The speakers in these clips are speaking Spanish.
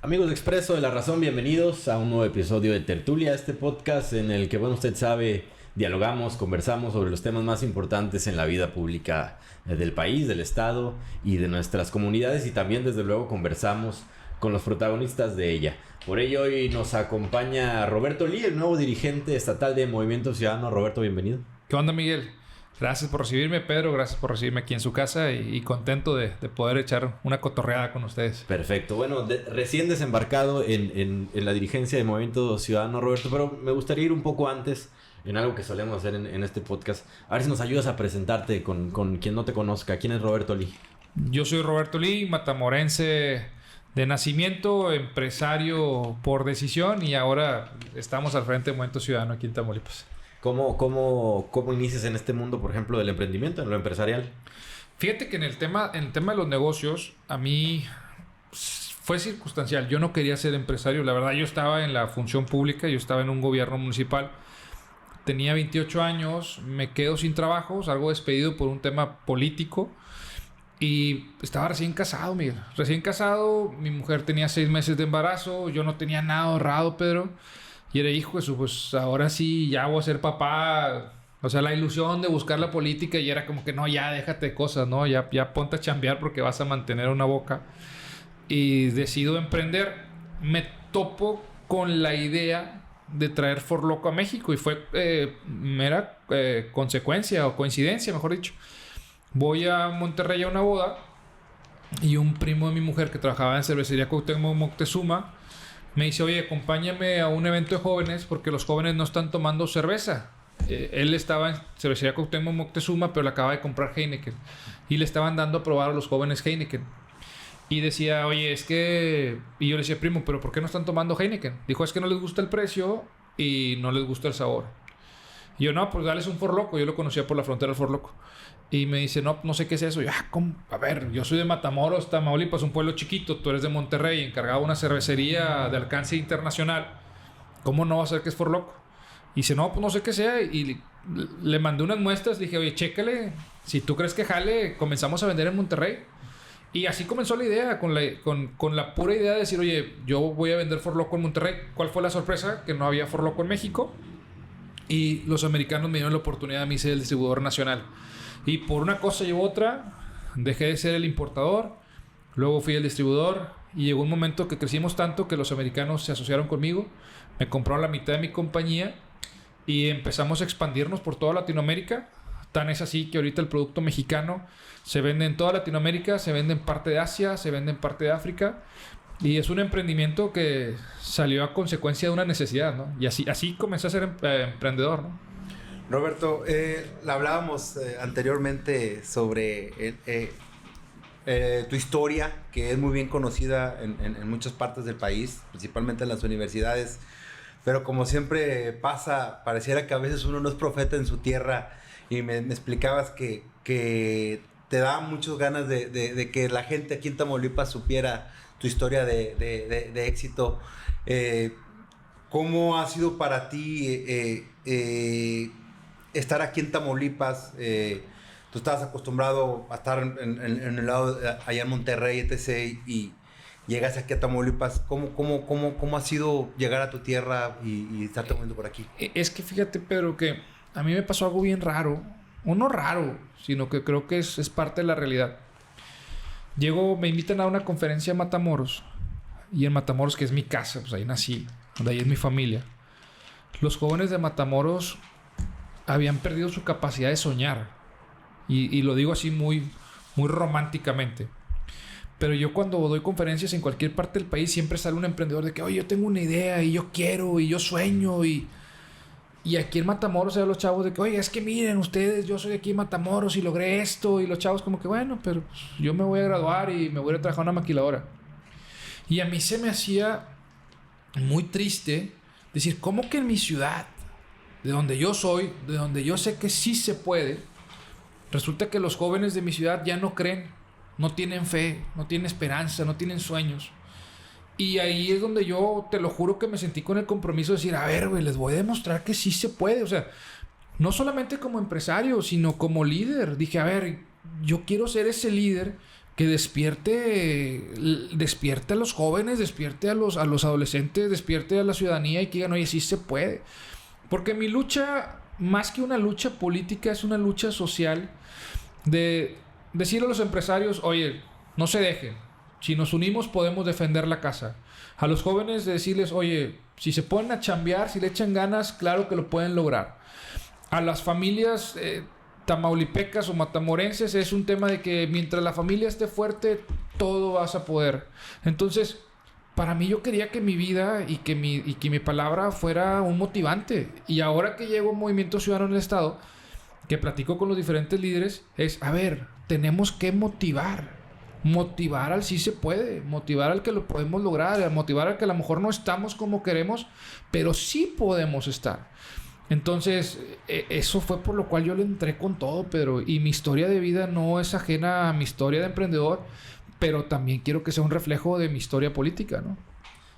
Amigos de Expreso de la Razón, bienvenidos a un nuevo episodio de Tertulia, este podcast en el que, bueno, usted sabe, dialogamos, conversamos sobre los temas más importantes en la vida pública del país, del estado y de nuestras comunidades, y también, desde luego, conversamos con los protagonistas de ella. Por ello, hoy nos acompaña Roberto Lee, el nuevo dirigente estatal de Movimiento Ciudadano. Roberto, bienvenido. ¿Qué onda, Miguel? Gracias por recibirme, Pedro. Gracias por recibirme aquí en su casa y contento de poder echar una cotorreada con ustedes. Perfecto. Bueno, recién desembarcado en la dirigencia de Movimiento Ciudadano, Roberto, pero me gustaría ir un poco antes en algo que solemos hacer en este podcast. A ver si nos ayudas a presentarte con quien no te conozca. ¿Quién es Roberto Lee? Yo soy Roberto Lee, matamorense de nacimiento, empresario por decisión, y ahora estamos al frente de Movimiento Ciudadano aquí en Tamaulipas. ¿Cómo inicias en este mundo, por ejemplo, del emprendimiento, en lo empresarial? Fíjate que en el tema de los negocios, a mí fue circunstancial. Yo no quería ser empresario. La verdad, yo estaba en la función pública, yo estaba en un gobierno municipal. Tenía 28 años, me quedo sin trabajo, salgo despedido por un tema político. Y estaba recién casado, Miguel. Recién casado, mi mujer tenía 6 meses de embarazo, yo no tenía nada ahorrado, Pedro. Y era hijo, eso, pues ahora sí, ya voy a ser papá. O sea, la ilusión de buscar la política, y era como que no, ya déjate de cosas, ¿no? Ya ponte a chambear porque vas a mantener una boca. Y decido emprender. Me topo con la idea de traer For Loco a México, y fue mera consecuencia o coincidencia, mejor dicho. Voy a Monterrey a una boda, y un primo de mi mujer que trabajaba en cervecería Cuauhtémoc Moctezuma me dice: oye, acompáñame a un evento de jóvenes porque los jóvenes no están tomando cerveza. Él estaba en cervecería Cuauhtémoc Moctezuma, pero le acaba de comprar Heineken, y le estaban dando a probar a los jóvenes Heineken. Y decía: oye, es que... Y yo le decía: primo, ¿pero por qué no están tomando Heineken? Dijo: es que no les gusta el precio y no les gusta el sabor. Y yo: no, pues dale un For Loco. Yo lo conocía por la frontera del For Loco. Y me dice: no sé qué es eso. Y yo: ¿cómo? A ver, yo soy de Matamoros, Tamaulipas, un pueblo chiquito. Tú eres de Monterrey, encargado de una cervecería de alcance internacional. ¿Cómo no va a ser que es For Loco? Y dice: no, pues no sé qué sea. Y le mandé unas muestras. Le dije: oye, chécale. Si tú crees que jale, comenzamos a vender en Monterrey. Y así comenzó la idea, con la pura idea de decir: oye, yo voy a vender For Loco en Monterrey. ¿Cuál fue la sorpresa? Que no había For Loco en México. Y los americanos me dieron la oportunidad a mí ser el distribuidor nacional. Y por una cosa y otra, dejé de ser el importador. Luego fui el distribuidor. Y llegó un momento que crecimos tanto que los americanos se asociaron conmigo. Me compraron la mitad de mi compañía. Y empezamos a expandirnos por toda Latinoamérica. Tan es así que ahorita el producto mexicano se vende en toda Latinoamérica. Se vende en parte de Asia. Se vende en parte de África. Y es un emprendimiento que salió a consecuencia de una necesidad, ¿no? Y así comencé a ser emprendedor, ¿no? Roberto, hablábamos anteriormente sobre tu historia, que es muy bien conocida en muchas partes del país, principalmente en las universidades. Pero como siempre pasa, pareciera que a veces uno no es profeta en su tierra. Y me explicabas que te daba muchas ganas de que la gente aquí en Tamaulipas supiera tu historia de éxito. ¿Cómo ha sido para ti estar aquí en Tamaulipas? Tú estabas acostumbrado a estar en el lado allá en Monterrey, etc. Y llegas aquí a Tamaulipas. ¿Cómo ha sido llegar a tu tierra y estarte moviendo por aquí? Es que fíjate, Pedro, que a mí me pasó algo bien raro. O no raro, sino que creo que es parte de la realidad. Me invitan a una conferencia en Matamoros. Y en Matamoros, que es mi casa, pues ahí nací, de ahí es mi familia. Los jóvenes de Matamoros habían perdido su capacidad de soñar. Y lo digo así muy, muy románticamente. Pero yo, cuando doy conferencias en cualquier parte del país, siempre sale un emprendedor de que: oye, yo tengo una idea y yo quiero y yo sueño. Y aquí en Matamoros se ven los chavos de que: oye, es que miren ustedes, yo soy de aquí en Matamoros y logré esto. Y los chavos como que: bueno, pero pues, yo me voy a graduar y me voy a trabajar en una maquiladora. Y a mí se me hacía muy triste decir: ¿cómo que en mi ciudad, de donde yo soy, de donde yo sé que sí se puede, resulta que los jóvenes de mi ciudad ya no creen, no tienen fe, no tienen esperanza, no tienen sueños? Y ahí es donde yo, te lo juro, que me sentí con el compromiso de decir: a ver, güey, les voy a demostrar que sí se puede. O sea, no solamente como empresario, sino como líder. Dije: a ver, yo quiero ser ese líder que despierte a los jóvenes, despierte a los adolescentes, despierte a la ciudadanía y que digan, oye, sí se puede. Porque mi lucha, más que una lucha política, es una lucha social de decirle a los empresarios, oye, no se dejen. Si nos unimos podemos defender la casa. A los jóvenes de decirles, oye, si se ponen a chambear, si le echan ganas, claro que lo pueden lograr. A las familias tamaulipecas o matamorenses es un tema de que mientras la familia esté fuerte, todo vas a poder. Entonces, para mí yo quería que mi vida y que mi palabra fuera un motivante. Y ahora que llego a Movimiento Ciudadano en el Estado, que platico con los diferentes líderes, es, a ver, tenemos que motivar al sí se puede, motivar al que lo podemos lograr, motivar al que a lo mejor no estamos como queremos, pero sí podemos estar. Entonces, eso fue por lo cual yo le entré con todo, Pedro. Y mi historia de vida no es ajena a mi historia de emprendedor, pero también quiero que sea un reflejo de mi historia política, ¿no?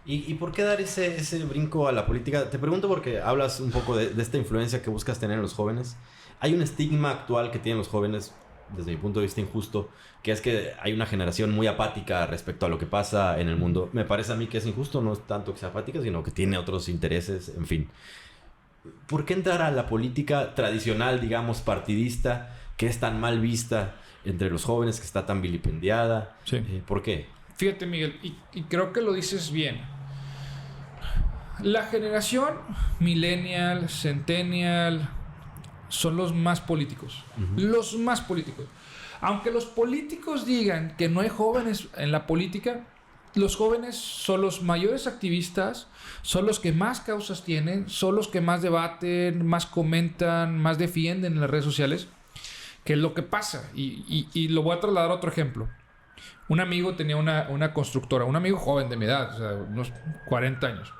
¿Y por qué dar ese brinco a la política? Te pregunto porque hablas un poco de esta influencia que buscas tener en los jóvenes. Hay un estigma actual que tienen los jóvenes, desde mi punto de vista injusto, que es que hay una generación muy apática respecto a lo que pasa en el mundo. Me parece a mí que es injusto, no es tanto que sea apática, sino que tiene otros intereses, en fin. ¿Por qué entrar a la política tradicional, digamos, partidista, que es tan mal vista entre los jóvenes, que está tan vilipendiada? Sí. ¿Por qué? Fíjate, Miguel, y creo que lo dices bien. La generación millennial, centennial, son los más políticos. Uh-huh. Los más políticos. Aunque los políticos digan que no hay jóvenes en la política, los jóvenes son los mayores activistas, son los que más causas tienen, son los que más debaten, más comentan, más defienden en las redes sociales. ¿Qué es lo que pasa? Y lo voy a trasladar a otro ejemplo. Un amigo tenía una constructora, un amigo joven de mi edad, o sea, unos 40 años.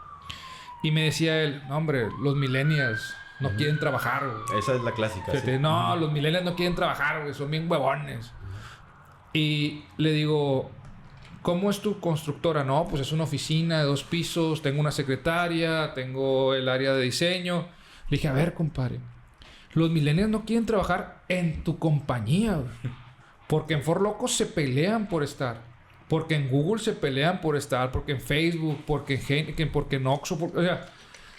Y me decía él, no, hombre, los millennials no quieren trabajar, güey. Esa es la clásica. Sí. No, los millennials no quieren trabajar, güey, son bien huevones. Y le digo, ¿cómo es tu constructora? No, pues es una oficina de 2 pisos, tengo una secretaria, tengo el área de diseño. Le dije, a ver, compadre, los millennials no quieren trabajar en tu compañía, güey. Porque en For Locos se pelean por estar. Porque en Google se pelean por estar. Porque en Facebook, porque en Heineken, porque en Oxxo. O sea,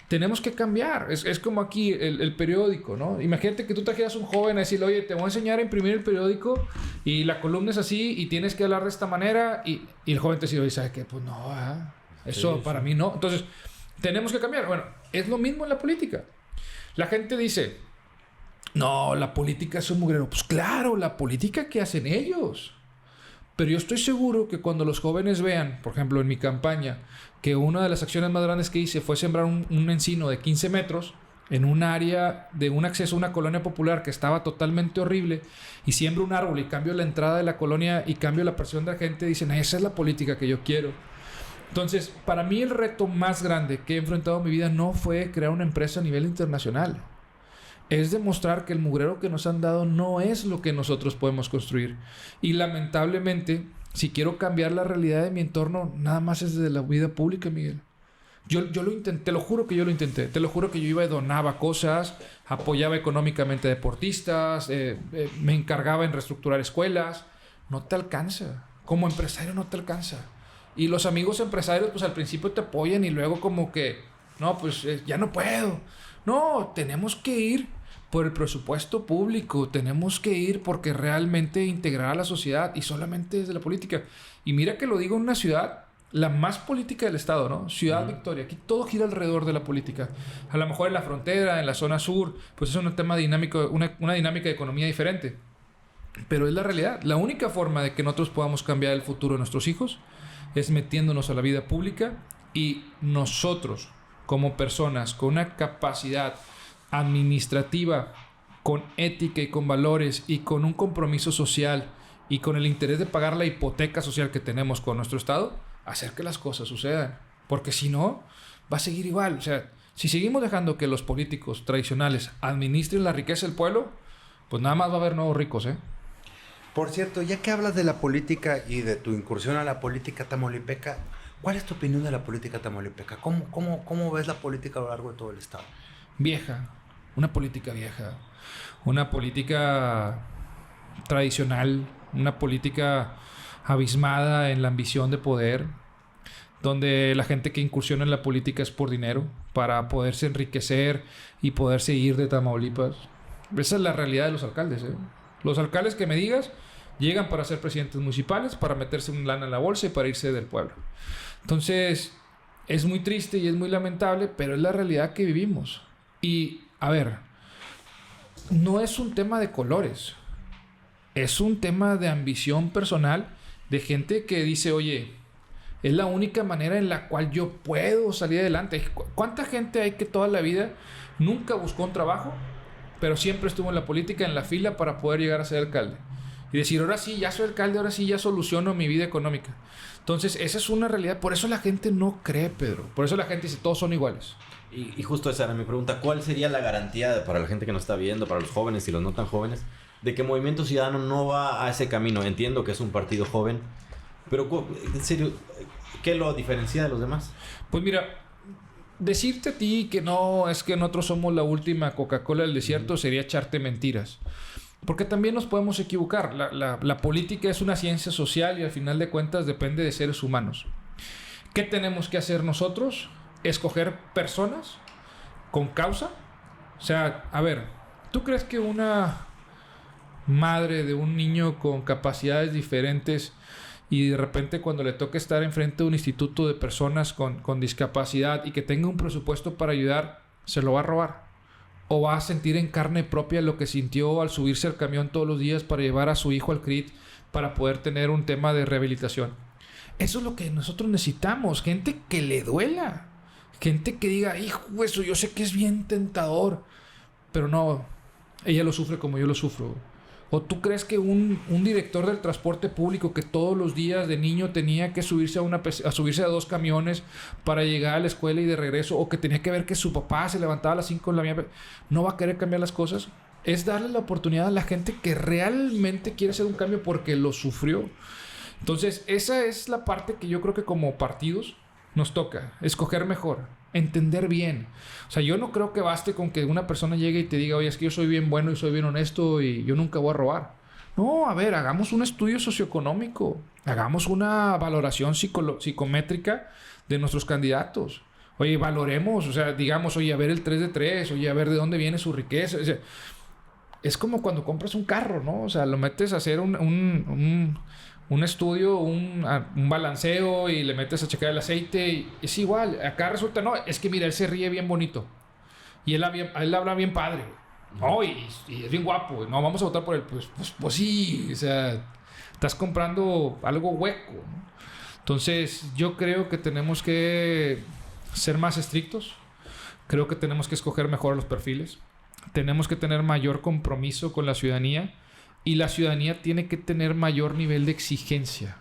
tenemos que cambiar. Es como aquí el periódico, ¿no? Imagínate que tú trajeras un joven a decirle, oye, te voy a enseñar a imprimir el periódico y la columna es así y tienes que hablar de esta manera. Y el joven te dice, oye, ¿sabes qué? Pues no, eso sí, para mí no. Entonces, tenemos que cambiar. Bueno, es lo mismo en la política. La gente dice, no, la política es un mugrero. Pues claro, la política que hacen ellos. Pero yo estoy seguro que cuando los jóvenes vean, por ejemplo, en mi campaña, que una de las acciones más grandes que hice fue sembrar un encino de 15 metros en un área de un acceso a una colonia popular que estaba totalmente horrible, y siembro un árbol y cambio la entrada de la colonia y cambio la percepción de la gente, dicen, esa es la política que yo quiero. Entonces, para mí el reto más grande que he enfrentado en mi vida no fue crear una empresa a nivel internacional. Es demostrar que el mugrero que nos han dado no es lo que nosotros podemos construir. Y lamentablemente, si quiero cambiar la realidad de mi entorno, nada más es desde la vida pública, Miguel. Yo lo intenté, te lo juro que yo lo intenté. Te lo juro que yo iba y donaba cosas, apoyaba económicamente a deportistas, me encargaba en reestructurar escuelas. No te alcanza. Como empresario no te alcanza. Y los amigos empresarios, pues al principio te apoyan y luego como que, no, pues ya no puedo. No, tenemos que ir por el presupuesto público, tenemos que ir porque realmente integrar a la sociedad y solamente desde la política. Y mira que lo digo en una ciudad, la más política del estado, ¿no? Ciudad Victoria, aquí todo gira alrededor de la política. A lo mejor en la frontera, en la zona sur, pues es un tema dinámico, una dinámica de economía diferente. Pero es la realidad. La única forma de que nosotros podamos cambiar el futuro de nuestros hijos es metiéndonos a la vida pública, y nosotros, como personas con una capacidad administrativa, con ética y con valores y con un compromiso social y con el interés de pagar la hipoteca social que tenemos con nuestro Estado, hacer que las cosas sucedan. Porque si no, va a seguir igual. O sea, si seguimos dejando que los políticos tradicionales administren la riqueza del pueblo, pues nada más va a haber nuevos ricos, ¿eh? Por cierto, ya que hablas de la política y de tu incursión a la política tamaulipeca, ¿cuál es tu opinión de la política tamaulipeca? ¿Cómo ves la política a lo largo de todo el estado? Vieja, una política vieja, una política tradicional, una política abismada en la ambición de poder, donde la gente que incursiona en la política es por dinero, para poderse enriquecer y poderse ir de Tamaulipas. Esa es la realidad de los alcaldes, ¿eh? Los alcaldes que me digas llegan para ser presidentes municipales, para meterse un lana en la bolsa y para irse del pueblo. Entonces, es muy triste y es muy lamentable, pero es la realidad que vivimos. Y, a ver, no es un tema de colores. Es un tema de ambición personal de gente que dice, oye, es la única manera en la cual yo puedo salir adelante. ¿Cuánta gente hay que toda la vida nunca buscó un trabajo, pero siempre estuvo en la política, en la fila para poder llegar a ser alcalde? Y decir, ahora sí, ya soy alcalde, ahora sí, ya soluciono mi vida económica. Entonces, esa es una realidad. Por eso la gente no cree, Pedro. Por eso la gente dice, todos son iguales. Y justo esa era mi pregunta. ¿Cuál sería la garantía para la gente que nos está viendo, para los jóvenes y los no tan jóvenes, de que Movimiento Ciudadano no va a ese camino? Entiendo que es un partido joven, pero en serio, ¿qué lo diferencia de los demás? Pues mira, decirte a ti que no, es que nosotros somos la última Coca-Cola del desierto, sería echarte mentiras. Porque también nos podemos equivocar. La política es una ciencia social y al final de cuentas depende de seres humanos. ¿Qué tenemos que hacer nosotros? Escoger personas con causa. O sea, a ver, ¿tú crees que una madre de un niño con capacidades diferentes y de repente cuando le toque estar enfrente de un instituto de personas con discapacidad y que tenga un presupuesto para ayudar, se lo va a robar? ¿O va a sentir en carne propia lo que sintió al subirse al camión todos los días para llevar a su hijo al CRIT para poder tener un tema de rehabilitación? Eso es lo que nosotros necesitamos. Gente que le duela. Gente que diga, hijo, eso yo sé que es bien tentador, pero no, ella lo sufre como yo lo sufro. ¿O tú crees que un director del transporte público que todos los días de niño tenía que subirse a 2 camiones para llegar a la escuela y de regreso, o que tenía que ver que su papá se levantaba a las 5 de la mañana, no va a querer cambiar las cosas? Es darle la oportunidad a la gente que realmente quiere hacer un cambio porque lo sufrió. Entonces, esa es la parte que yo creo que como partidos nos toca, escoger mejor, entender bien. O sea, yo no creo que baste con que una persona llegue y te diga, oye, es que yo soy bien bueno y soy bien honesto y yo nunca voy a robar. No, a ver, hagamos un estudio socioeconómico, hagamos una valoración psicométrica de nuestros candidatos. Oye, valoremos, o sea, digamos, oye, a ver el 3 de 3, oye, a ver de dónde viene su riqueza. O sea, es como cuando compras un carro, ¿no? O sea, lo metes a hacer un estudio, un balanceo y le metes a checar el aceite y es igual. Acá resulta, no, es que mira, él se ríe bien bonito y él habla bien padre, no, y es bien guapo, no, vamos a votar por él. Pues sí, o sea, estás comprando algo hueco, ¿no? Entonces yo creo que tenemos que ser más estrictos, creo que tenemos que escoger mejor los perfiles, tenemos que tener mayor compromiso con la ciudadanía. Y la ciudadanía tiene que tener mayor nivel de exigencia.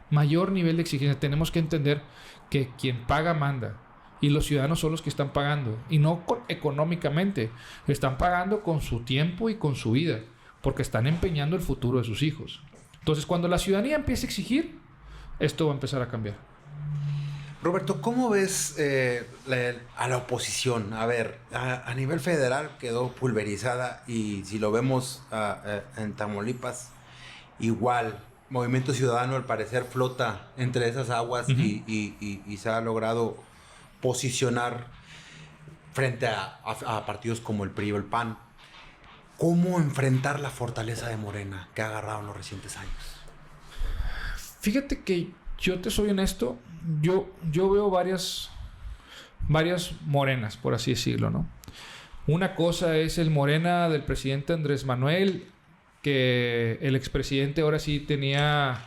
Mayor nivel de exigencia. Tenemos que entender que quien paga manda. Y los ciudadanos son los que están pagando. Y no económicamente. Están pagando con su tiempo y con su vida. Porque están empeñando el futuro de sus hijos. Entonces, cuando la ciudadanía empiece a exigir, esto va a empezar a cambiar. Roberto, ¿cómo ves a la oposición? A ver, a nivel federal quedó pulverizada y si lo vemos en Tamaulipas, igual, Movimiento Ciudadano al parecer flota entre esas aguas y se ha logrado posicionar frente a partidos como el PRI o el PAN. ¿Cómo enfrentar la fortaleza de Morena que ha agarrado en los recientes años? Fíjate que yo te soy honesto, yo veo varias morenas, por así decirlo, ¿no? Una cosa es el morena del presidente Andrés Manuel, que el expresidente ahora sí tenía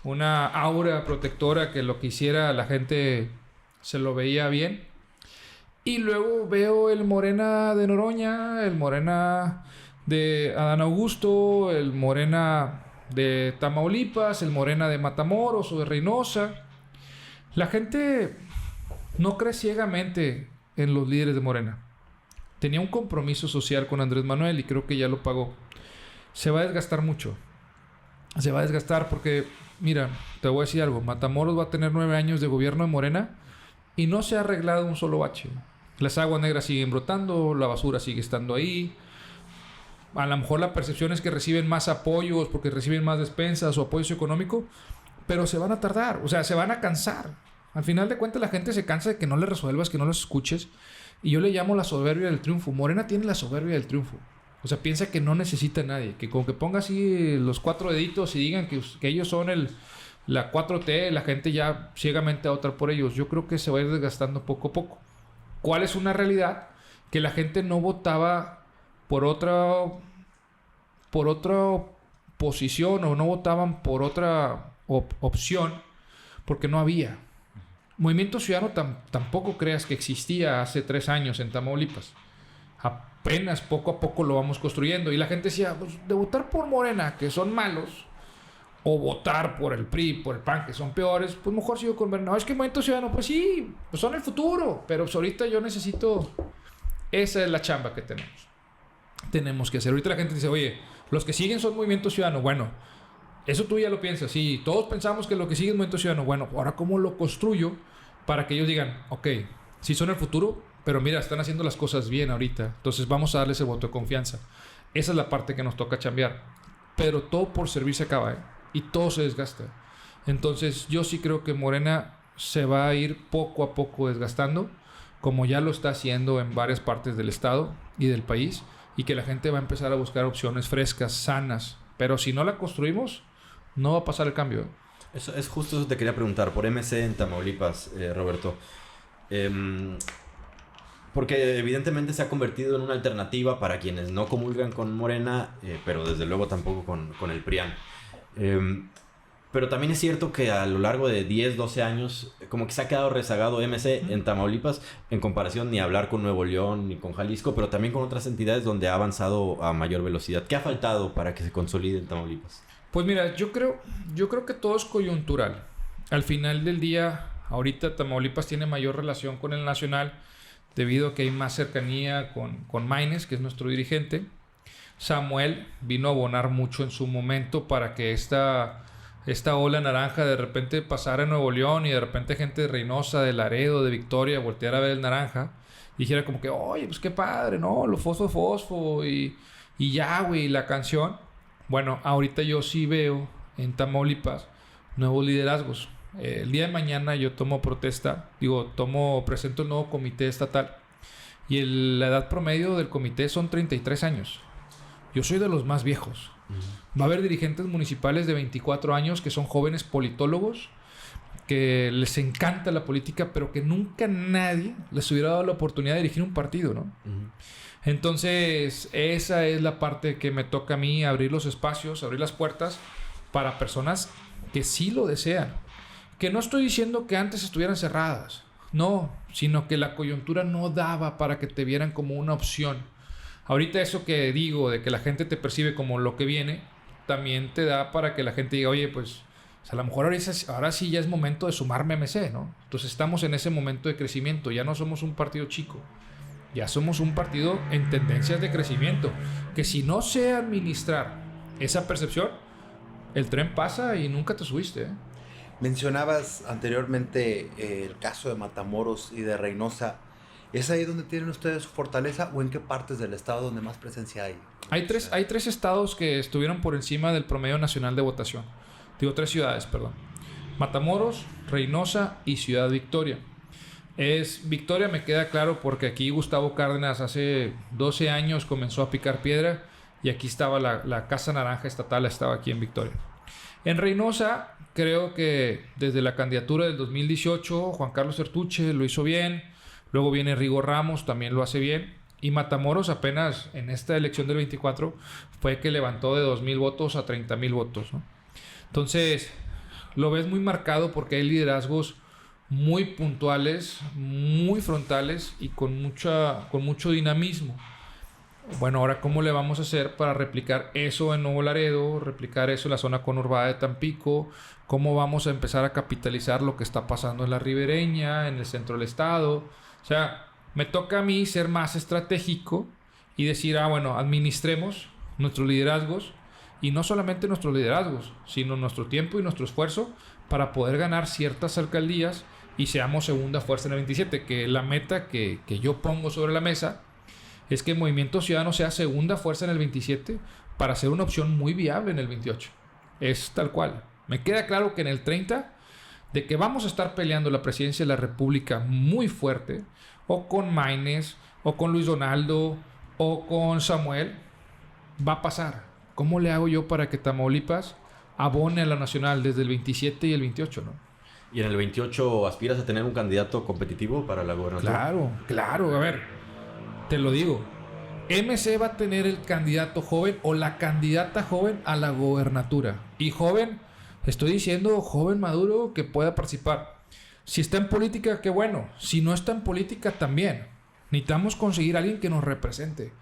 una aura protectora que lo que hiciera la gente se lo veía bien. Y luego veo el morena de Noroña, el morena de Adán Augusto, el morena de Tamaulipas, el morena de Matamoros o de Reynosa. La gente no cree ciegamente en los líderes de Morena. Tenía un compromiso social con Andrés Manuel y creo que ya lo pagó. Se va a desgastar mucho. Se va a desgastar porque, mira, te voy a decir algo. Matamoros va a tener 9 años de gobierno de Morena y no se ha arreglado un solo bache. Las aguas negras siguen brotando, la basura sigue estando ahí. A lo mejor la percepción es que reciben más apoyos porque reciben más despensas o apoyo económico, pero se van a tardar, o sea, se van a cansar. Al final de cuentas la gente se cansa de que no le resuelvas, que no los escuches. Y yo le llamo la soberbia del triunfo. Morena tiene la soberbia del triunfo. O sea, piensa que no necesita a nadie. Que con que ponga así los 4 deditos y digan que ellos son la 4T, la gente ya ciegamente va a votar por ellos. Yo creo que se va a ir desgastando poco a poco. ¿Cuál es una realidad? Que la gente no votaba por otra posición o no votaban por otra opción porque no había. Movimiento Ciudadano tampoco creas que existía hace 3 años en Tamaulipas. Apenas poco a poco lo vamos construyendo. Y la gente decía, pues, de votar por Morena, que son malos, o votar por el PRI, por el PAN, que son peores, pues mejor sigo con Morena. No, es que Movimiento Ciudadano, pues sí, pues son el futuro. Pero pues ahorita yo necesito... Esa es la chamba que tenemos que hacer. Ahorita la gente dice, oye, los que siguen son Movimiento Ciudadano. Bueno, eso tú ya lo piensas. Sí, todos pensamos que lo que sigue es Movimiento Ciudadano. Bueno, ahora ¿cómo lo construyo para que ellos digan, ok, sí son el futuro, pero mira, están haciendo las cosas bien ahorita, entonces vamos a darles el voto de confianza? Esa es la parte que nos toca chambear. Pero todo por servir se acaba, ¿eh? Y todo se desgasta. Entonces yo sí creo que Morena se va a ir poco a poco desgastando, como ya lo está haciendo en varias partes del estado y del país, y que la gente va a empezar a buscar opciones frescas, sanas. Pero si no la construimos, no va a pasar el cambio, ¿eh? Eso es justo eso te quería preguntar. Por MC en Tamaulipas, Roberto. Porque evidentemente se ha convertido en una alternativa para quienes no comulgan con Morena, pero desde luego tampoco con el PRIAN. Pero también es cierto que a lo largo de 10, 12 años, como que se ha quedado rezagado MC en Tamaulipas, en comparación ni hablar con Nuevo León ni con Jalisco, pero también con otras entidades donde ha avanzado a mayor velocidad. ¿Qué ha faltado para que se consolide en Tamaulipas? Pues mira, yo creo que todo es coyuntural. Al final del día, ahorita Tamaulipas tiene mayor relación con el nacional debido a que hay más cercanía con Maines, que es nuestro dirigente. Samuel vino a abonar mucho en su momento para que esta ola naranja de repente pasara en Nuevo León y de repente gente de Reynosa, de Laredo, de Victoria volteara a ver el naranja y dijera como que, oye, pues qué padre, ¿no? Lo fosfo y ya, güey, la canción. Bueno, ahorita yo sí veo en Tamaulipas nuevos liderazgos. El día de mañana yo presento el nuevo comité estatal y la edad promedio del comité son 33 años. Yo soy de los más viejos. Va a haber dirigentes municipales de 24 años que son jóvenes politólogos, que les encanta la política, pero que nunca nadie les hubiera dado la oportunidad de dirigir un partido, ¿no? Entonces, esa es la parte que me toca a mí, abrir los espacios, abrir las puertas para personas que sí lo desean. Que no estoy diciendo que antes estuvieran cerradas, no, sino que la coyuntura no daba para que te vieran como una opción. Ahorita eso que digo, de que la gente te percibe como lo que viene, también te da para que la gente diga, oye, pues a lo mejor ahora sí ya es momento de sumarme a MC, ¿no? Entonces estamos en ese momento de crecimiento, ya no somos un partido chico. Ya somos un partido en tendencias de crecimiento. Que si no sé administrar esa percepción, el tren pasa y nunca te subiste, ¿eh? Mencionabas anteriormente el caso de Matamoros y de Reynosa. ¿Es ahí donde tienen ustedes su fortaleza o en qué partes del estado donde más presencia hay? Hay tres estados que estuvieron por encima del promedio nacional de votación. 3 ciudades, perdón. Matamoros, Reynosa y Ciudad Victoria. Victoria me queda claro porque aquí Gustavo Cárdenas hace 12 años comenzó a picar piedra y aquí estaba la Casa Naranja Estatal, estaba aquí en Victoria. En Reynosa creo que desde la candidatura del 2018 Juan Carlos Sertuche lo hizo bien, luego viene Rigo Ramos, también lo hace bien, y Matamoros apenas en esta elección del 24 fue que levantó de 2,000 votos a 30,000 votos, ¿no? Entonces lo ves muy marcado porque hay liderazgos muy puntuales, muy frontales y con mucho dinamismo. Bueno, ahora ¿cómo le vamos a hacer para replicar eso en Nuevo Laredo, replicar eso en la zona conurbada de Tampico? ¿Cómo vamos a empezar a capitalizar lo que está pasando en la ribereña, en el centro del estado? O sea, me toca a mí ser más estratégico y decir, bueno, administremos nuestros liderazgos y no solamente nuestros liderazgos, sino nuestro tiempo y nuestro esfuerzo para poder ganar ciertas alcaldías y seamos segunda fuerza en el 27, que la meta que yo pongo sobre la mesa es que Movimiento Ciudadano sea segunda fuerza en el 27 para ser una opción muy viable en el 28. Es tal cual. Me queda claro que en el 30, de que vamos a estar peleando la presidencia de la República muy fuerte, o con Maines, o con Luis Donaldo, o con Samuel, va a pasar. ¿Cómo le hago yo para que Tamaulipas abone a la nacional desde el 27 y el 28, no? ¿Y en el 28 aspiras a tener un candidato competitivo para la gobernatura? Claro. A ver, te lo digo. MC va a tener el candidato joven o la candidata joven a la gobernatura. Y joven, estoy diciendo joven maduro que pueda participar. Si está en política, qué bueno. Si no está en política, también. Necesitamos conseguir a alguien que nos represente.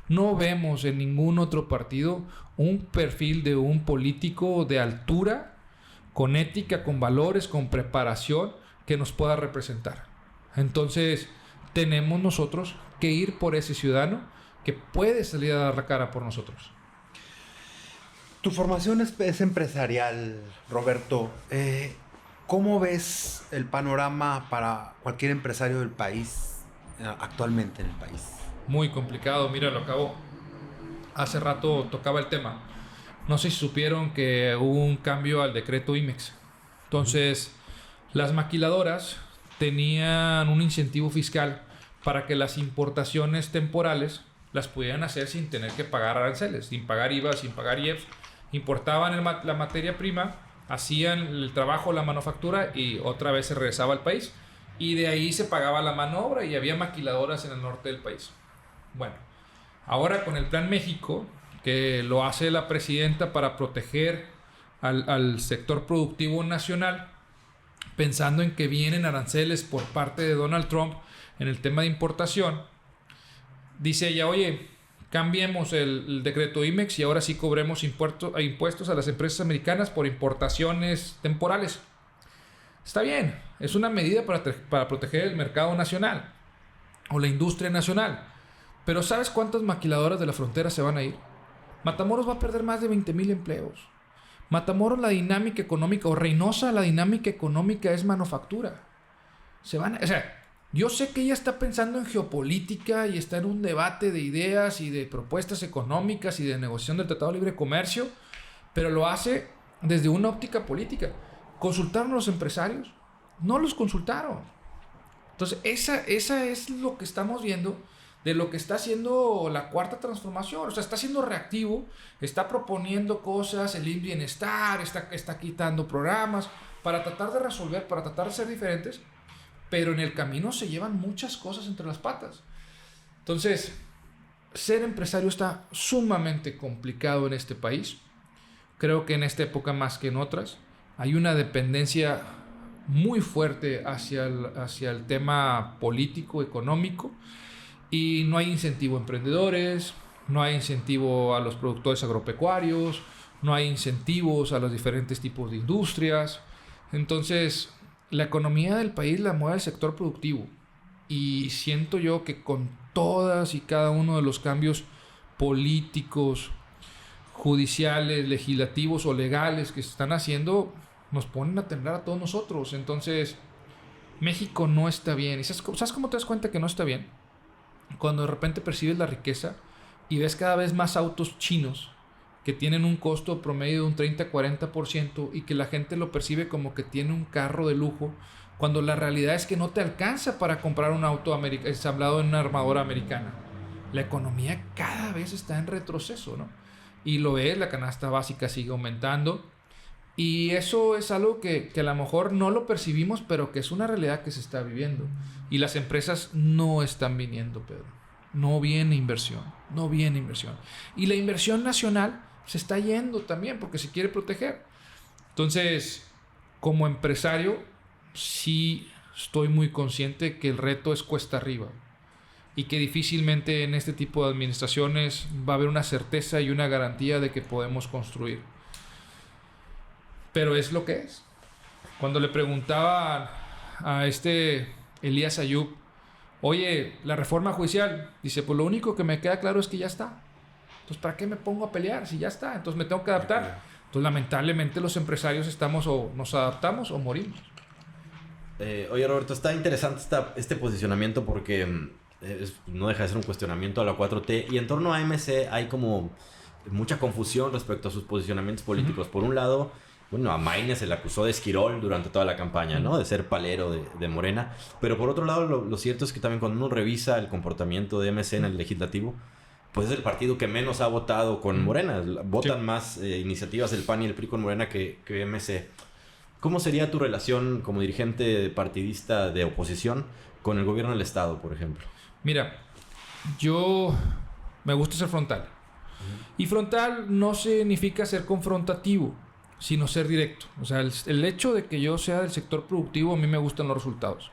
No vemos en ningún otro partido un perfil de un político de altura, con ética, con valores, con preparación, que nos pueda representar. Entonces, tenemos nosotros que ir por ese ciudadano que puede salir a dar la cara por nosotros. Tu formación es empresarial, Roberto. ¿Cómo ves el panorama para cualquier empresario del país actualmente en el país? Muy complicado, mira, lo acabo. Hace rato tocaba el tema. No sé si supieron que hubo un cambio al decreto IMEX. Entonces, las maquiladoras tenían un incentivo fiscal para que las importaciones temporales las pudieran hacer sin tener que pagar aranceles, sin pagar IVA, sin pagar IEPS. Importaban la materia prima, hacían el trabajo, la manufactura y otra vez se regresaba al país. Y de ahí se pagaba la mano de obra y había maquiladoras en el norte del país. Bueno, ahora con el Plan México, que lo hace la presidenta para proteger al sector productivo nacional, pensando en que vienen aranceles por parte de Donald Trump en el tema de importación, dice ella, oye, cambiemos el decreto IMEX y ahora sí cobremos impuestos a las empresas americanas por importaciones temporales. Está bien, es una medida para proteger el mercado nacional o la industria nacional. Pero ¿sabes cuántas maquiladoras de la frontera se van a ir? Matamoros va a perder más de 20,000 empleos. Matamoros, la dinámica económica, o Reynosa, la dinámica económica es manufactura. Yo sé que ella está pensando en geopolítica y está en un debate de ideas y de propuestas económicas y de negociación del Tratado de Libre Comercio, pero lo hace desde una óptica política. ¿Consultaron a los empresarios? No los consultaron. Entonces, esa es lo que estamos viendo de lo que está haciendo la Cuarta Transformación. O sea, está siendo reactivo, está proponiendo cosas, el bienestar, está quitando programas para tratar de resolver, para tratar de ser diferentes, pero en el camino se llevan muchas cosas entre las patas. Entonces, ser empresario está sumamente complicado en este país. Creo que en esta época más que en otras hay una dependencia muy fuerte hacia el tema político, económico, y no hay incentivo a emprendedores, no hay incentivo a los productores agropecuarios, no hay incentivos a los diferentes tipos de industrias. Entonces, la economía del país la mueve el sector productivo. Y siento yo que con todas y cada uno de los cambios políticos, judiciales, legislativos o legales que se están haciendo, nos ponen a temblar a todos nosotros. Entonces, México no está bien. ¿Y sabes cómo te das cuenta que no está bien? Cuando de repente percibes la riqueza y ves cada vez más autos chinos que tienen un costo promedio de un 30-40% y que la gente lo percibe como que tiene un carro de lujo, cuando la realidad es que no te alcanza para comprar un auto ensamblado en una armadora americana. La economía cada vez está en retroceso, ¿no? Y lo ves, la canasta básica sigue aumentando. Y eso es algo que a lo mejor no lo percibimos, pero que es una realidad que se está viviendo. Y las empresas no están viniendo, Pedro. No viene inversión. Y la inversión nacional se está yendo también porque se quiere proteger. Entonces, como empresario, sí estoy muy consciente que el reto es cuesta arriba. Y que difícilmente en este tipo de administraciones va a haber una certeza y una garantía de que podemos construir. Pero es lo que es. Cuando le preguntaban a Elías Ayub, oye, la reforma judicial, dice, pues lo único que me queda claro es que ya está. Entonces, ¿para qué me pongo a pelear si ya está? Entonces me tengo que adaptar. Entonces, lamentablemente, los empresarios estamos o nos adaptamos o morimos. Oye, Roberto, está interesante este posicionamiento porque no deja de ser un cuestionamiento a la 4T. Y en torno a MC hay como mucha confusión respecto a sus posicionamientos políticos. Por un lado, bueno, a Maine se le acusó de esquirol durante toda la campaña, ¿no? De ser palero de Morena. Pero por otro lado, lo cierto es que también cuando uno revisa el comportamiento de MC en el legislativo, pues es el partido que menos ha votado con Morena. Votan más iniciativas el PAN y el PRI con Morena que MC. ¿Cómo sería tu relación como dirigente partidista de oposición con el gobierno del Estado, por ejemplo? Mira, yo me gusta ser frontal. Y frontal no significa ser confrontativo, sino ser directo. O sea, el hecho de que yo sea del sector productivo, a mí me gustan los resultados.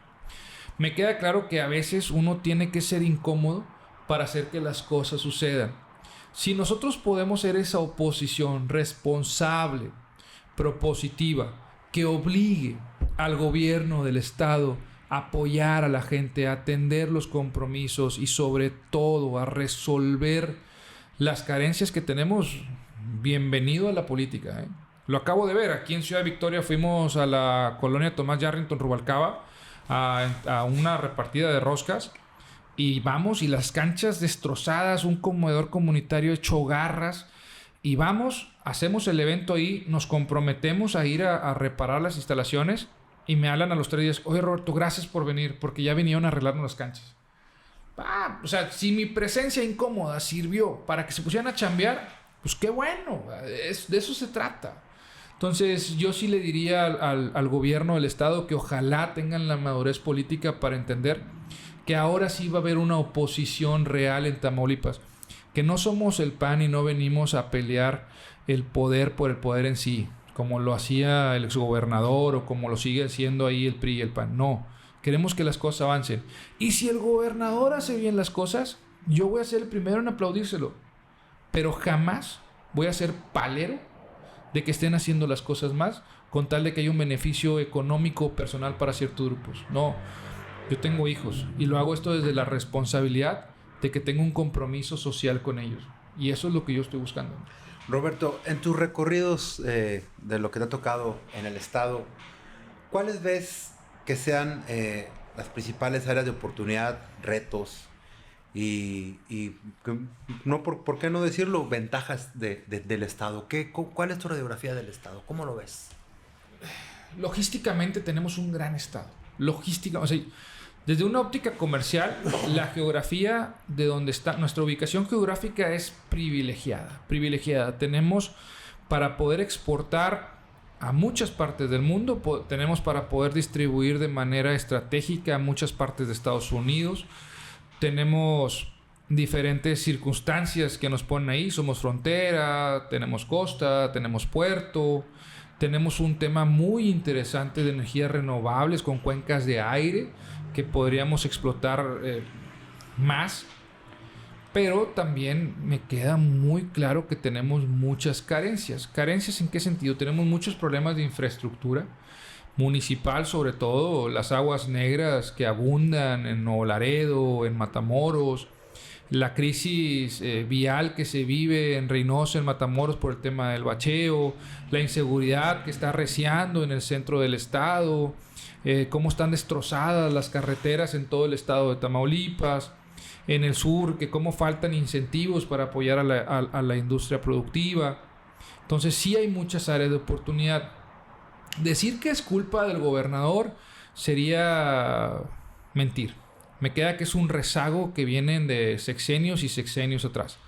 Me queda claro que a veces uno tiene que ser incómodo para hacer que las cosas sucedan. Si nosotros podemos ser esa oposición responsable, propositiva, que obligue al gobierno del Estado a apoyar a la gente, a atender los compromisos y sobre todo a resolver las carencias que tenemos, bienvenido a la política, ¿eh? Lo acabo de ver, aquí en Ciudad Victoria fuimos a la colonia Tomás Yarrington, Rubalcaba, a una repartida de roscas y vamos y las canchas destrozadas, un comedor comunitario hecho garras y vamos, hacemos el evento ahí, nos comprometemos a ir a reparar las instalaciones y me hablan a los 3 días, oye Roberto, gracias por venir porque ya vinieron a arreglarnos las canchas. O sea, si mi presencia incómoda sirvió para que se pusieran a chambear, pues qué bueno, de eso se trata. Entonces yo sí le diría al gobierno del Estado que ojalá tengan la madurez política para entender que ahora sí va a haber una oposición real en Tamaulipas, que no somos el PAN y no venimos a pelear el poder por el poder en sí, como lo hacía el exgobernador o como lo sigue haciendo ahí el PRI y el PAN. No, queremos que las cosas avancen. Y si el gobernador hace bien las cosas, yo voy a ser el primero en aplaudírselo. Pero jamás voy a ser palero de que estén haciendo las cosas más con tal de que haya un beneficio económico personal para ciertos grupos. No, yo tengo hijos y lo hago esto desde la responsabilidad de que tengo un compromiso social con ellos. Y eso es lo que yo estoy buscando. Roberto, en tus recorridos de lo que te ha tocado en el Estado, ¿cuáles ves que sean las principales áreas de oportunidad, retos y no, ¿por qué no decirlo? Ventajas del Estado. ¿Cuál es tu radiografía del Estado? ¿Cómo lo ves? Logísticamente tenemos un gran Estado. O sea, desde una óptica comercial, la geografía de donde está, nuestra ubicación geográfica es privilegiada. Tenemos para poder exportar a muchas partes del mundo, tenemos para poder distribuir de manera estratégica a muchas partes de Estados Unidos. Tenemos diferentes circunstancias que nos ponen ahí. Somos frontera, tenemos costa, tenemos puerto. Tenemos un tema muy interesante de energías renovables con cuencas de aire que podríamos explotar más. Pero también me queda muy claro que tenemos muchas carencias. ¿Carencias en qué sentido? Tenemos muchos problemas de infraestructura municipal, sobre todo las aguas negras que abundan en Nuevo Laredo, en Matamoros, la crisis vial que se vive en Reynosa, en Matamoros por el tema del bacheo, la inseguridad que está arreciando en el centro del estado, cómo están destrozadas las carreteras en todo el estado de Tamaulipas, en el sur, que cómo faltan incentivos para apoyar a la industria productiva. Entonces sí hay muchas áreas de oportunidad. Decir que es culpa del gobernador sería mentir. Me queda que es un rezago que vienen de sexenios y sexenios atrás.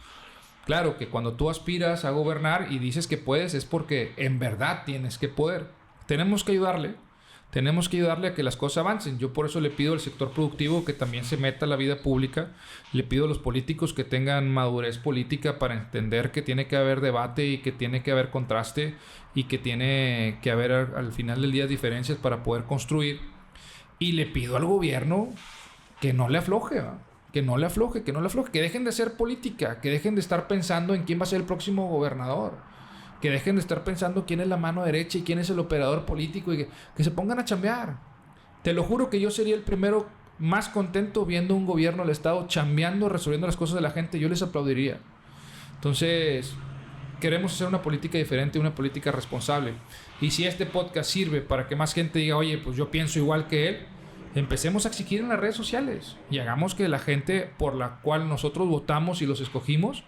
Claro que cuando tú aspiras a gobernar y dices que puedes es porque en verdad tienes que poder. Tenemos que ayudarle a que las cosas avancen. Yo por eso le pido al sector productivo que también se meta a la vida pública. Le pido a los políticos que tengan madurez política para entender que tiene que haber debate y que tiene que haber contraste y que tiene que haber al final del día diferencias para poder construir. Y le pido al gobierno que no le afloje, ¿va? Que dejen de hacer política, que dejen de estar pensando en quién va a ser el próximo gobernador, que dejen de estar pensando quién es la mano derecha y quién es el operador político y que se pongan a chambear. Te lo juro que yo sería el primero más contento viendo un gobierno del estado chambeando, resolviendo las cosas de la gente. Yo les aplaudiría. Entonces, queremos hacer una política diferente, una política responsable. Y si este podcast sirve para que más gente diga, oye, pues yo pienso igual que él, empecemos a exigir en las redes sociales y hagamos que la gente por la cual nosotros votamos y los escogimos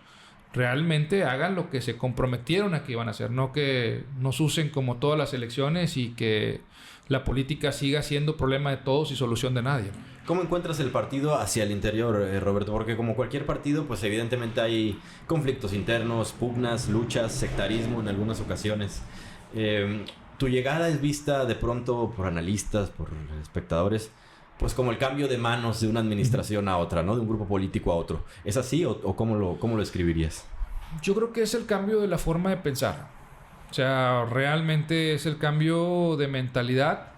realmente hagan lo que se comprometieron a que iban a hacer, no que nos usen como todas las elecciones y que la política siga siendo problema de todos y solución de nadie. ¿Cómo encuentras el partido hacia el interior, Roberto? Porque como cualquier partido, pues evidentemente hay conflictos internos, pugnas, luchas, sectarismo en algunas ocasiones. Tu llegada es vista de pronto por analistas, por espectadores, pues como el cambio de manos de una administración a otra, ¿no? De un grupo político a otro. ¿Es así o cómo lo escribirías? Yo creo que es el cambio de la forma de pensar. O sea, realmente es el cambio de mentalidad.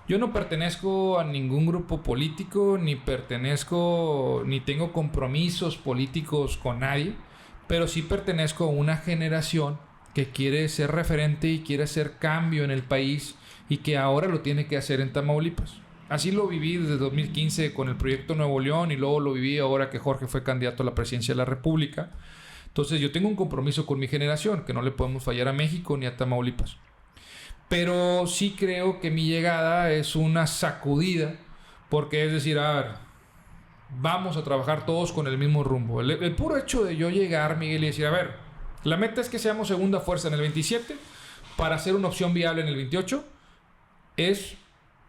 Yo no pertenezco a ningún grupo político, ni tengo compromisos políticos con nadie, pero sí pertenezco a una generación que quiere ser referente y quiere hacer cambio en el país y que ahora lo tiene que hacer en Tamaulipas. Así lo viví desde 2015 con el proyecto Nuevo León y luego lo viví ahora que Jorge fue candidato a la presidencia de la República. Entonces yo tengo un compromiso con mi generación, que no le podemos fallar a México ni a Tamaulipas. Pero sí creo que mi llegada es una sacudida, porque es decir, a ver, vamos a trabajar todos con el mismo rumbo. El puro hecho de yo llegar, Miguel, y decir, a ver, la meta es que seamos segunda fuerza en el 27 para ser una opción viable en el 28, es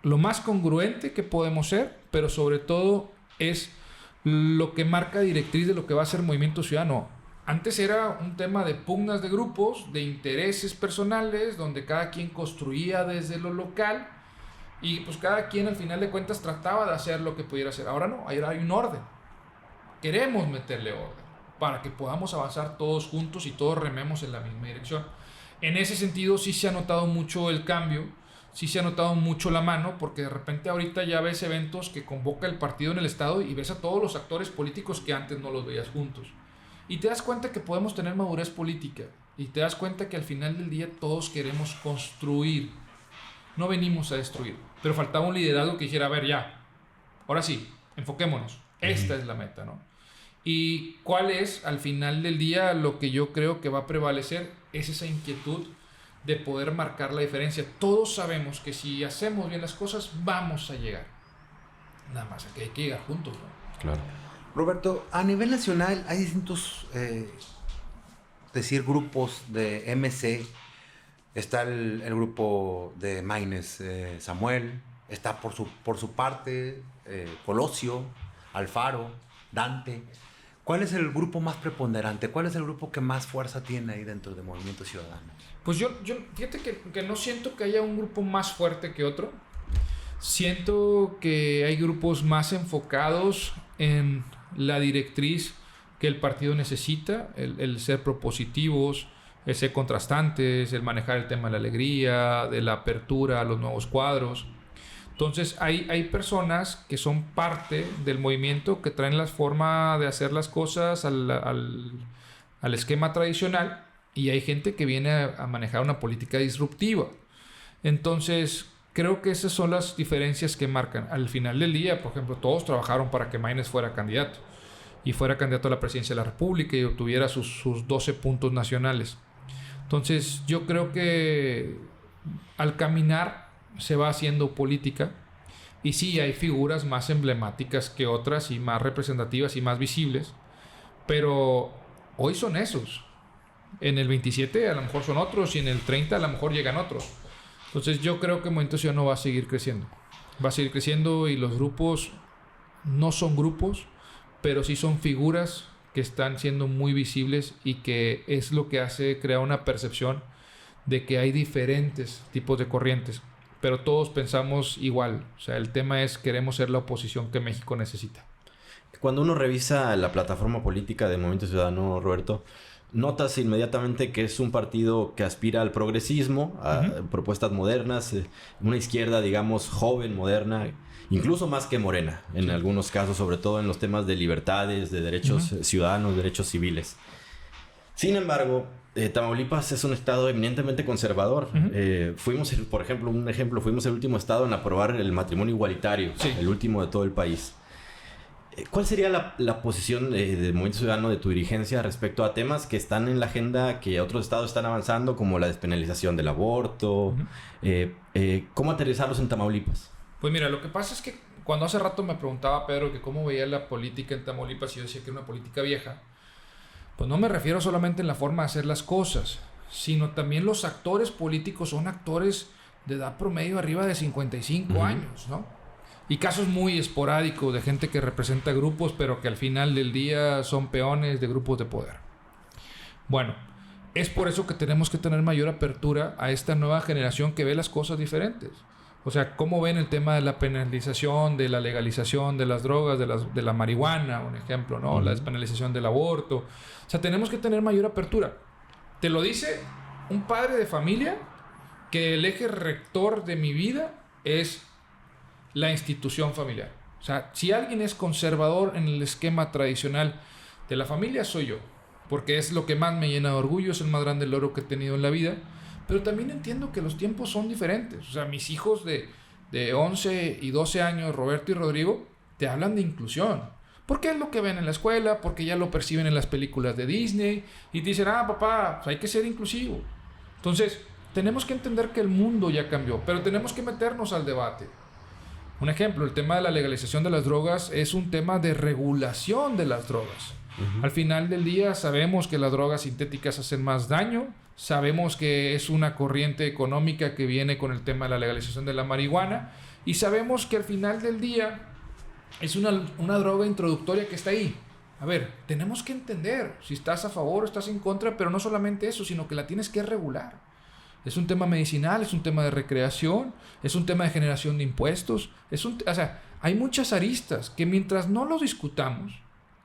lo más congruente que podemos ser, pero sobre todo es lo que marca directriz de lo que va a ser Movimiento Ciudadano. Antes era un tema de pugnas de grupos, de intereses personales, donde cada quien construía desde lo local y pues cada quien al final de cuentas trataba de hacer lo que pudiera hacer. Ahora no, ahora hay un orden. Queremos meterle orden para que podamos avanzar todos juntos y todos rememos en la misma dirección. En ese sentido sí se ha notado mucho el cambio, sí se ha notado mucho la mano, porque de repente ahorita ya ves eventos que convoca el partido en el estado y ves a todos los actores políticos que antes no los veías juntos. Y te das cuenta que podemos tener madurez política. Y te das cuenta que al final del día todos queremos construir. No venimos a destruir. Pero faltaba un liderazgo que dijera, a ver, ya. Ahora sí, enfoquémonos. Esta es la meta, ¿no? Y cuál es, al final del día, lo que yo creo que va a prevalecer es esa inquietud de poder marcar la diferencia. Todos sabemos que si hacemos bien las cosas, vamos a llegar. Nada más, que hay que llegar juntos, ¿no? Claro. Roberto, a nivel nacional hay distintos grupos de MC. Está el grupo de Maynes Samuel, está por su parte Colosio, Alfaro, Dante. ¿Cuál es el grupo más preponderante? ¿Cuál es el grupo que más fuerza tiene ahí dentro de Movimiento Ciudadano? Pues yo fíjate que no siento que haya un grupo más fuerte que otro. Siento que hay grupos más enfocados en la directriz que el partido necesita, el ser propositivos, el ser contrastantes, el manejar el tema de la alegría, de la apertura a los nuevos cuadros. Entonces hay personas que son parte del movimiento, que traen la forma de hacer las cosas al esquema tradicional, y hay gente que viene a manejar una política disruptiva. Entonces creo que esas son las diferencias que marcan. Al final del día, por ejemplo, todos trabajaron para que Maynes fuera candidato. Y fuera candidato a la presidencia de la República y obtuviera sus 12 puntos nacionales. Entonces, yo creo que al caminar se va haciendo política. Y sí, hay figuras más emblemáticas que otras y más representativas y más visibles. Pero hoy son esos. En el 27 a lo mejor son otros y en el 30 a lo mejor llegan otros. Entonces yo creo que Movimiento Ciudadano va a seguir creciendo. Va a seguir creciendo y los grupos no son grupos, pero sí son figuras que están siendo muy visibles y que es lo que hace crear una percepción de que hay diferentes tipos de corrientes, pero todos pensamos igual. O sea, el tema es queremos ser la oposición que México necesita. Cuando uno revisa la plataforma política de Movimiento Ciudadano, Roberto, notas inmediatamente que es un partido que aspira al progresismo, a propuestas modernas, una izquierda, digamos, joven, moderna, incluso más que Morena, en algunos casos, sobre todo en los temas de libertades, de derechos ciudadanos, derechos civiles. Sin embargo, Tamaulipas es un estado eminentemente conservador. Fuimos, por ejemplo, fuimos el último estado en aprobar el matrimonio igualitario, el último de todo el país. ¿Cuál sería la posición del Movimiento Ciudadano, de tu dirigencia, respecto a temas que están en la agenda, que otros estados están avanzando, como la despenalización del aborto? ¿Cómo aterrizarlos en Tamaulipas? Pues mira, lo que pasa es que cuando hace rato me preguntaba Pedro que cómo veía la política en Tamaulipas y yo decía que era una política vieja, pues no me refiero solamente en la forma de hacer las cosas, sino también los actores políticos son actores de edad promedio arriba de 55 años, ¿no? Y casos muy esporádicos de gente que representa grupos, pero que al final del día son peones de grupos de poder. Bueno, es por eso que tenemos que tener mayor apertura a esta nueva generación que ve las cosas diferentes. O sea, ¿cómo ven el tema de la penalización, de la legalización de las drogas, de la marihuana, un ejemplo, ¿no? La despenalización del aborto. O sea, tenemos que tener mayor apertura. Te lo dice un padre de familia que el eje rector de mi vida es la institución familiar. O sea, si alguien es conservador en el esquema tradicional de la familia, soy yo. Porque es lo que más me llena de orgullo, es el más grande logro que he tenido en la vida. Pero también entiendo que los tiempos son diferentes. O sea, mis hijos de 11 y 12 años, Roberto y Rodrigo, te hablan de inclusión. Porque es lo que ven en la escuela, porque ya lo perciben en las películas de Disney. Y te dicen, papá, pues hay que ser inclusivo. Entonces, tenemos que entender que el mundo ya cambió, pero tenemos que meternos al debate. Un ejemplo, el tema de la legalización de las drogas es un tema de regulación de las drogas. Al final del día sabemos que las drogas sintéticas hacen más daño, sabemos que es una corriente económica que viene con el tema de la legalización de la marihuana y sabemos que al final del día es una droga introductoria que está ahí. A ver, tenemos que entender si estás a favor o estás en contra, pero no solamente eso, sino que la tienes que regular. Es un tema medicinal, es un tema de recreación, es un tema de generación de impuestos. O sea, hay muchas aristas que mientras no lo discutamos,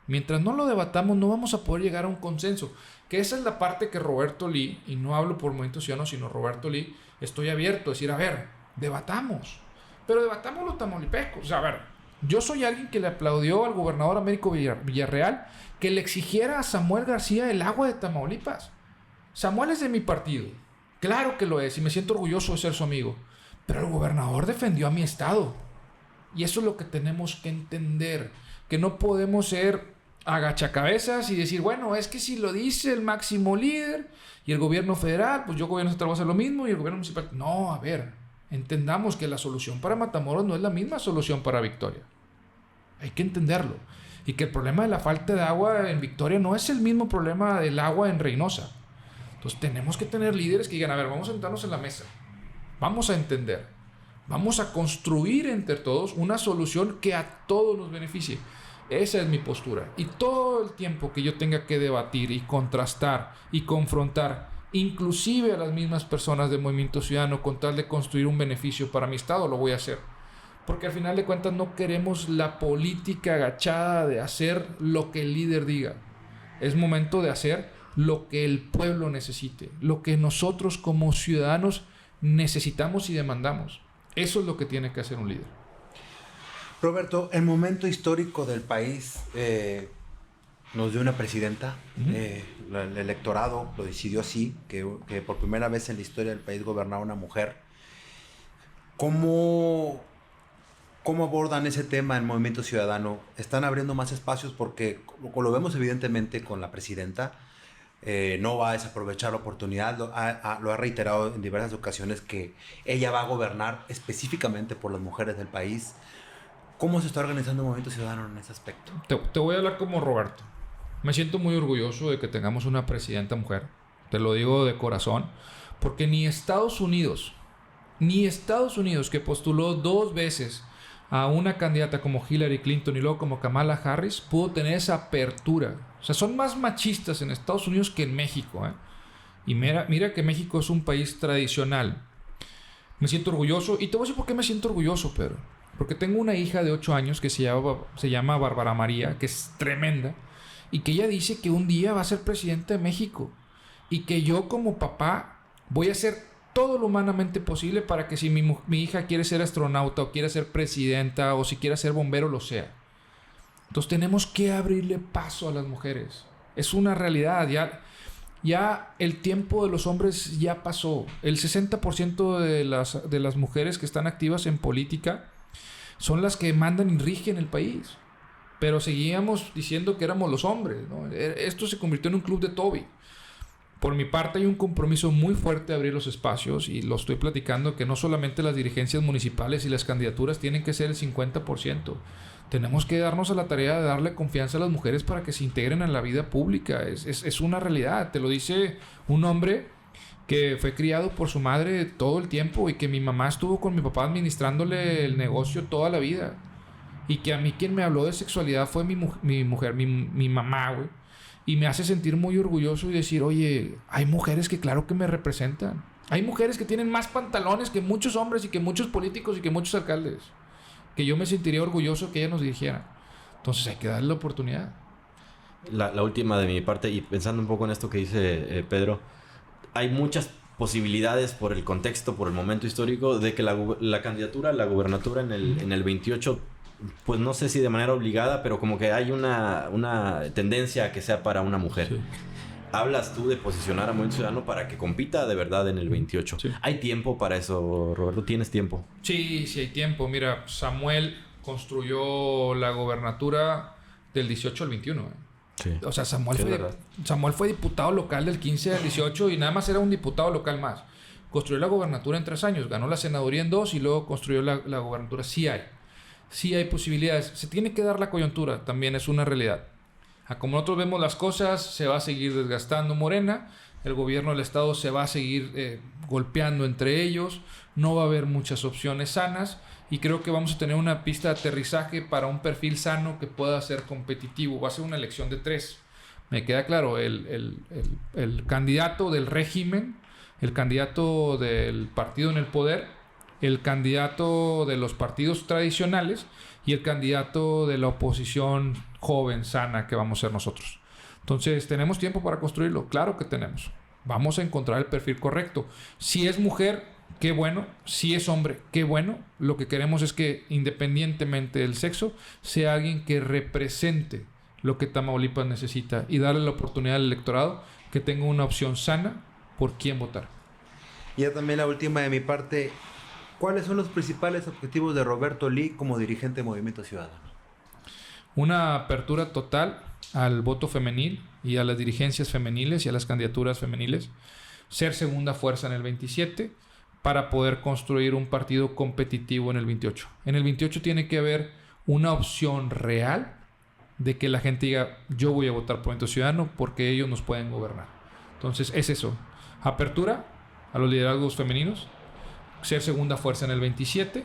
mientras no lo debatamos, no vamos a poder llegar a un consenso. Que esa es la parte que Roberto Lee, y no hablo por Movimiento Ciudadano, sino Roberto Lee, estoy abierto a decir, a ver, debatamos. Pero debatamos los tamaulipecos. O sea, a ver, yo soy alguien que le aplaudió al gobernador Américo Villarreal que le exigiera a Samuel García el agua de Tamaulipas. Samuel es de mi partido. Claro que lo es, y me siento orgulloso de ser su amigo. Pero el gobernador defendió a mi estado. Y eso es lo que tenemos que entender. Que no podemos ser agachacabezas y decir, bueno, es que si lo dice el máximo líder y el gobierno federal, pues yo gobierno estatal voy a hacer lo mismo y el gobierno municipal. No, a ver, entendamos que la solución para Matamoros no es la misma solución para Victoria. Hay que entenderlo. Y que el problema de la falta de agua en Victoria no es el mismo problema del agua en Reynosa. Entonces tenemos que tener líderes que digan, a ver, vamos a sentarnos en la mesa. Vamos a entender. Vamos a construir entre todos una solución que a todos nos beneficie. Esa es mi postura. Y todo el tiempo que yo tenga que debatir y contrastar y confrontar, inclusive a las mismas personas del Movimiento Ciudadano, con tal de construir un beneficio para mi estado, lo voy a hacer. Porque al final de cuentas no queremos la política agachada de hacer lo que el líder diga. Es momento de hacer lo que el pueblo necesite, lo que nosotros como ciudadanos necesitamos y demandamos. Eso es lo que tiene que hacer un líder. Roberto, el momento histórico del país nos dio una presidenta. El electorado lo decidió así, que por primera vez en la historia del país gobernaba una mujer. ¿Cómo abordan ese tema en Movimiento Ciudadano? ¿Están abriendo más espacios? Porque lo vemos evidentemente con la presidenta. No va a desaprovechar la oportunidad, lo ha reiterado en diversas ocasiones que ella va a gobernar específicamente por las mujeres del país. ¿Cómo se está organizando el Movimiento Ciudadano en ese aspecto? Te voy a hablar como Roberto. Me siento muy orgulloso de que tengamos una presidenta mujer. Te lo digo de corazón. Porque ni Estados Unidos, que postuló 2 veces a una candidata como Hillary Clinton y luego como Kamala Harris, pudo tener esa apertura. O sea, son más machistas en Estados Unidos que en México, ¿eh? Y mira que México es un país tradicional. Me siento orgulloso. Y te voy a decir por qué me siento orgulloso, Pedro. Porque tengo una hija de 8 años que se llama Bárbara María, que es tremenda, y que ella dice que un día va a ser presidenta de México. Y que yo como papá voy a hacer todo lo humanamente posible para que si mi hija quiere ser astronauta o quiere ser presidenta o si quiere ser bombero, lo sea. Entonces tenemos que abrirle paso a las mujeres. Es una realidad. Ya el tiempo de los hombres ya pasó. El 60% de las mujeres que están activas en política son las que mandan y rigen el país. Pero seguíamos diciendo que éramos los hombres, ¿no? Esto se convirtió en un club de Toby. Por mi parte hay un compromiso muy fuerte de abrir los espacios y lo estoy platicando, que no solamente las dirigencias municipales y las candidaturas tienen que ser el 50%. Tenemos que darnos a la tarea de darle confianza a las mujeres para que se integren en la vida pública. Es una realidad. Te lo dice un hombre que fue criado por su madre todo el tiempo y que mi mamá estuvo con mi papá administrándole el negocio toda la vida. Y que a mí quien me habló de sexualidad fue mi mujer, mi mamá, güey. Y me hace sentir muy orgulloso y decir, oye, hay mujeres que claro que me representan. Hay mujeres que tienen más pantalones que muchos hombres y que muchos políticos y que muchos alcaldes. Que yo me sentiría orgulloso que ellas nos dirigieran. Entonces hay que darle la oportunidad. La última de mi parte, y pensando un poco en esto que dice Pedro, hay muchas posibilidades por el contexto, por el momento histórico, de que la candidatura a la gubernatura en el 28, pues no sé si de manera obligada, pero como que hay una tendencia a que sea para una mujer. Sí. Hablas tú de posicionar a Movimiento Ciudadano para que compita de verdad en el 28. Sí. ¿Hay tiempo para eso, Roberto? ¿Tienes tiempo? Sí, sí hay tiempo. Mira, Samuel construyó la gobernatura del 18 al 21. Sí. O sea, Samuel fue diputado local del 15 al 18 y nada más era un diputado local más. Construyó la gobernatura en 3 años, ganó la senaduría en 2 y luego construyó la gobernatura. Sí hay posibilidades. Se tiene que dar la coyuntura, también es una realidad. Como nosotros vemos las cosas, se va a seguir desgastando Morena, el gobierno del estado se va a seguir golpeando entre ellos, no va a haber muchas opciones sanas y creo que vamos a tener una pista de aterrizaje para un perfil sano que pueda ser competitivo. Va a ser una elección de 3. Me queda claro, el candidato del régimen, el candidato del partido en el poder, el candidato de los partidos tradicionales y el candidato de la oposición joven, sana, que vamos a ser nosotros. Entonces, ¿tenemos tiempo para construirlo? Claro que tenemos. Vamos a encontrar el perfil correcto. Si es mujer, qué bueno. Si es hombre, qué bueno. Lo que queremos es que, independientemente del sexo, sea alguien que represente lo que Tamaulipas necesita y darle la oportunidad al electorado que tenga una opción sana por quién votar. Y ya también la última de mi parte. ¿Cuáles son los principales objetivos de Roberto Lee como dirigente de Movimiento Ciudadano? Una apertura total al voto femenil y a las dirigencias femeniles y a las candidaturas femeniles. Ser segunda fuerza en el 27 para poder construir un partido competitivo en el 28. En el 28 tiene que haber una opción real de que la gente diga, yo voy a votar por Movimiento Ciudadano porque ellos nos pueden gobernar. Entonces es eso. Apertura a los liderazgos femeninos. Ser segunda fuerza en el 27.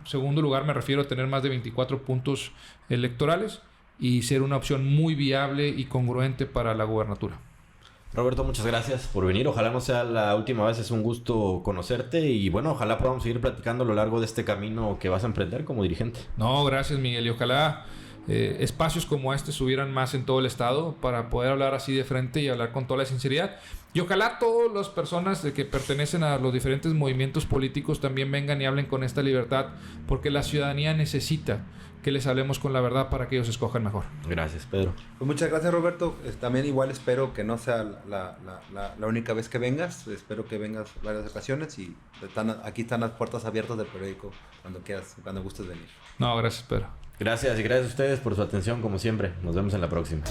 Segundo lugar me refiero a tener más de 24 puntos electorales y ser una opción muy viable y congruente para la gubernatura. Roberto, muchas gracias por venir. Ojalá no sea la última vez, es un gusto conocerte y bueno, ojalá podamos seguir platicando a lo largo de este camino que vas a emprender como dirigente. No, gracias Miguel, y ojalá espacios como este subieran más en todo el estado para poder hablar así de frente y hablar con toda la sinceridad. Y ojalá todas las personas que pertenecen a los diferentes movimientos políticos también vengan y hablen con esta libertad, porque la ciudadanía necesita que les hablemos con la verdad para que ellos escojan mejor. Gracias, Pedro. Pues muchas gracias, Roberto. También igual espero que no sea la única vez que vengas. Espero que vengas varias ocasiones y aquí están las puertas abiertas del periódico cuando quieras, cuando gustes venir. No, gracias, Pedro. Gracias y gracias a ustedes por su atención como siempre. Nos vemos en la próxima.